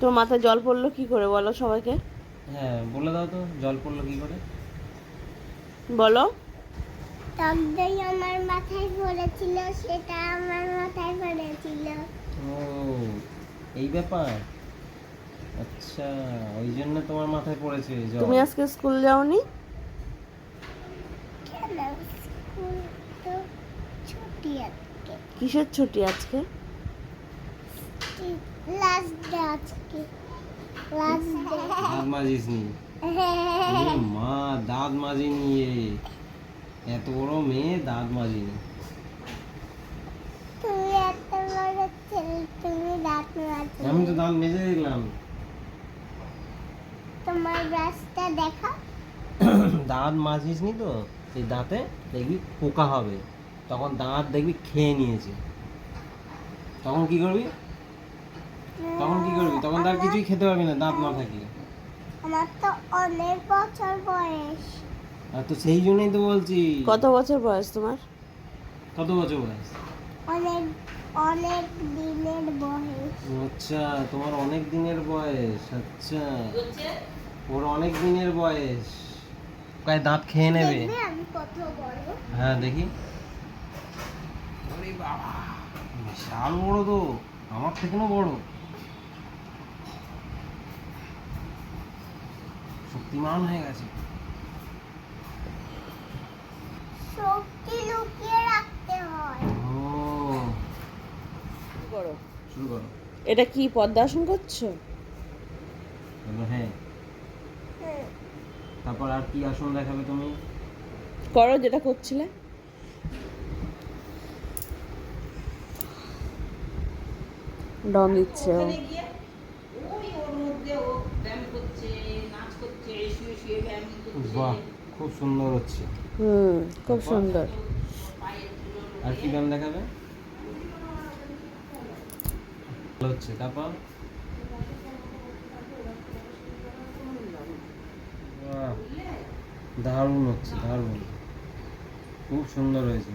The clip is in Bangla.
তোর মাথায় জল পড়লো কি করে বলো সবাইকে? হ্যাঁ বলে দাও তো, জল পড়লো কি করে? বলো। টক দই আমার মাথায় পড়েছিল, সেটা আমার মাথায় পড়েছিল। ও এই ব্যাপার। আচ্ছা, ওই জন্য তোমার মাথায় পড়েছে জল। তুমি আজকে স্কুল যাওনি? কেন? স্কুল তো ছুটি আজকে। কিসের ছুটি আজকে? লাস্ট ডে আজকে, লাস্ট ডে। দাঁত মাজিসনি? এ মা, দাঁত মাজিনি এ। এত বড় মেয়ে দাঁত মাজিনি। তুমি এত বড় ছেলে, তুমি দাঁত মাজো? আমি তো দাঁত মেজে দেখলাম। তোমার ব্রাশটা দেখা। দাঁত মাজিসনি তো, এই দাঁতে দেখবি পোকা হবে, তখন দাঁত দেখবি খেয়ে নিয়েছে। তখন কি করবি? তখন কি করবি? তখন তার কিছুই খেতে পারবি না, দাঁত না থাকলে। আমার তো অনেক বছর বয়স। আর তো সেই জন্যই তো বলছি। কত বছর বয়স তোমার? কত বছর বয়স? অনেক অনেক দিনের বয়স। আচ্ছা, তোমার অনেক দিনের বয়স। আচ্ছা, ওর অনেক দিনের বয়স। গায়ে দাঁত খেয়ে নেবে। দেখবে আমি কত বড়। হ্যাঁ দেখি। ওরে বাবা, বিশাল বড় তো, আমার থেকেও বড়। শক্তিমান হয়ে গেছে। শক্তি লুকিয়ে রাখতে হয়। ও, করো। শুরু করো। এটা কি পদ্মাসন করছো? বলো হ্যাঁ। হুম। তারপর আর কি আসন দেখাবে তুমি? করো যেটা করছিলে। ডন দিচ্ছে ও। বাহ, খুব সুন্দর হচ্ছে। খুব তারপর? সুন্দর। আর কি ব্যায়াম দেখাবে? ভালো হচ্ছে। তারপর? বাহ, দারুণ হচ্ছে, দারুণ, খুব সুন্দর হয়েছে।